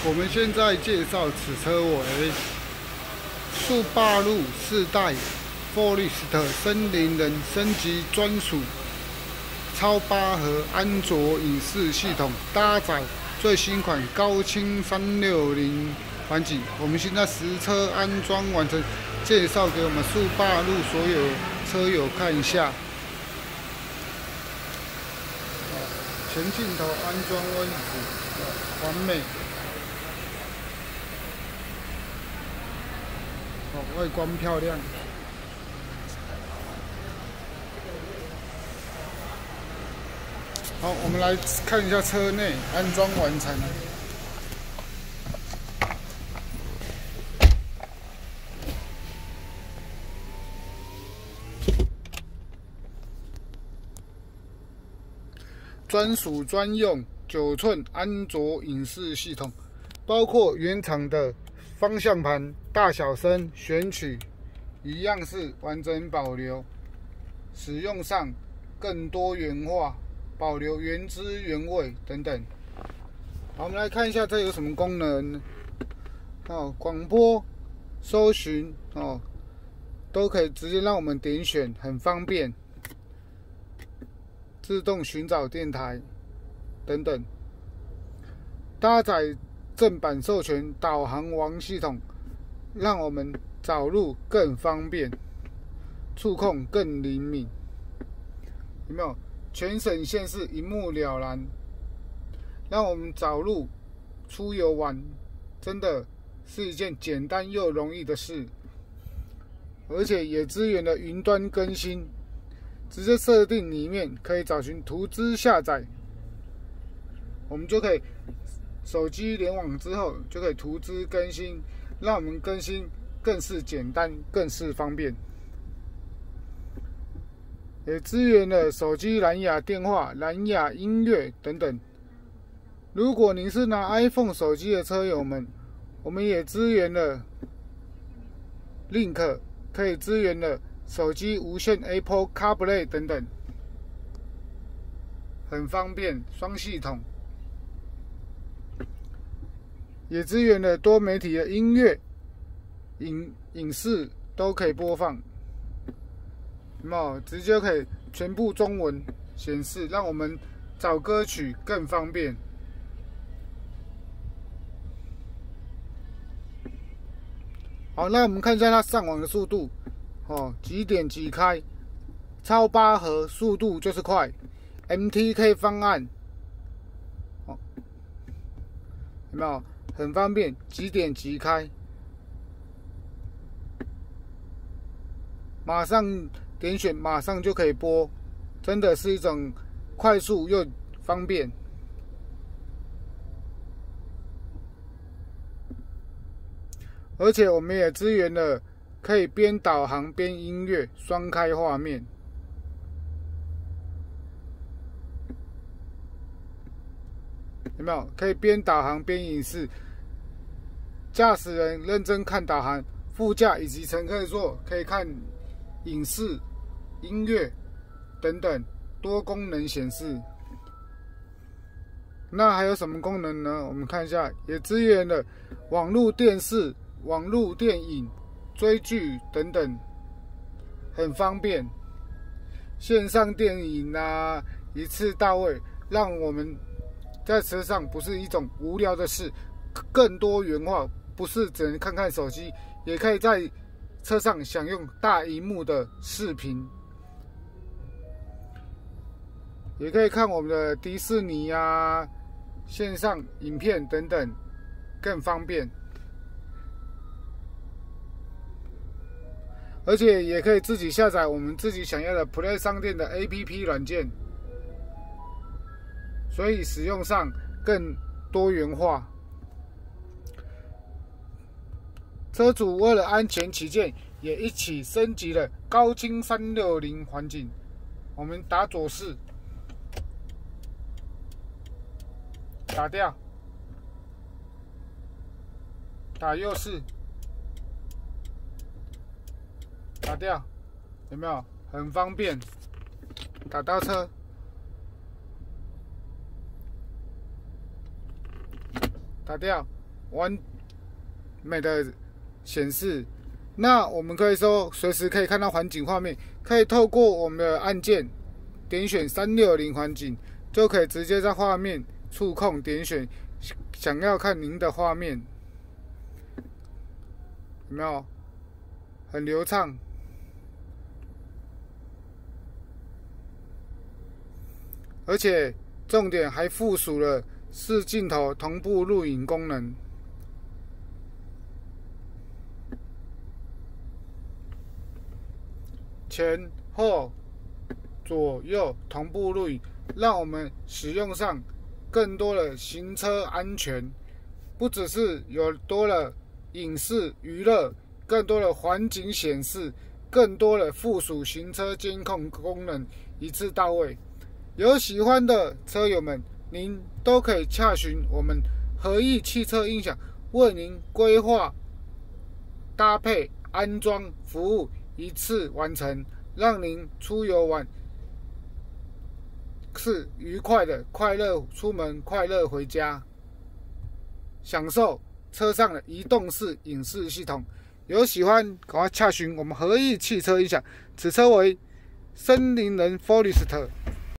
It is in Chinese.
我们现在介绍此车为速霸陆4代 Forest 森林人升级专属超8核安卓影视系统，搭载最新款高清360环景。我们现在实车安装完成，介绍给我们速霸陆所有车友看一下。前镜头安装位置完美。 外观漂亮。好，我们来看一下车内安装完成。专属专用9寸安卓影视系统，包括原厂的 方向盘、大小声、选取一样是完整保留，使用上更多元化，保留原汁原味等等。好，我们来看一下这有什么功能哦，广播、搜寻哦，都可以直接让我们点选，很方便。自动寻找电台等等，搭载 正版授权导航王系统，让我们找路更方便，触控更灵敏。有没有？全省县市一目了然，让我们找路、出游玩，真的是一件简单又容易的事。而且也支援了云端更新，直接设定里面可以找寻图资下载，我们就可以 手机联网之后就可以图资更新，让我们更新更是简单，更是方便。也支援了手机蓝牙电话、蓝牙音乐等等。如果您是拿 iPhone 手机的车友们，我们也支援了 Link， 可以支援了手机无线 Apple CarPlay 等等，很方便，双系统。 也支援了多媒体的音乐、影视都可以播放，直接可以全部中文显示，让我们找歌曲更方便。好，那我们看一下它上网的速度，几点几开，超8核速度就是快 ，MTK 方案，有没有？ 很方便，几点即开，马上点选，马上就可以播，真的是一种快速又方便。而且我们也支援了可以边导航边音乐双开画面。 有没有可以边导航边影视？驾驶人认真看导航，副驾以及乘客座可以看影视、音乐等等多功能显示。那还有什么功能呢？我们看一下，也支援了网络电视、网络电影、追剧等等，很方便。线上电影啊，一次到位，让我们 在车上不是一种无聊的事，更多元化，不是只能看看手机，也可以在车上享用大荧幕的视频，也可以看我们的迪士尼啊、线上影片等等，更方便。而且也可以自己下载我们自己想要的 Play 商店的 APP 软件。 所以使用上更多元化。车主为了安全起见，也一起升级了高清360环景。我们打左视，打掉；打右视，打掉。有没有？很方便。打倒车。 打掉，完美的显示。那我们可以说随时可以看到环境画面，可以透过我们的按键点选360环境，就可以直接在画面触控点选想要看您的画面，有没有？很流畅。而且重点还附属了4镜头同步录影功能。前后左右同步录影，让我们使用上更多的行车安全，不只是有多了影视娱乐，更多的环境显示，更多的附属行车监控功能一次到位。有喜欢的车友们，您都可以洽询我们和益汽车音响，为您规划搭配安装服务，一次完成，让您出游玩是愉快的，快乐出门，快乐回家，享受车上的移动式影视系统。有喜欢赶快洽询我们和益汽车音响，此车为森林人 Forester。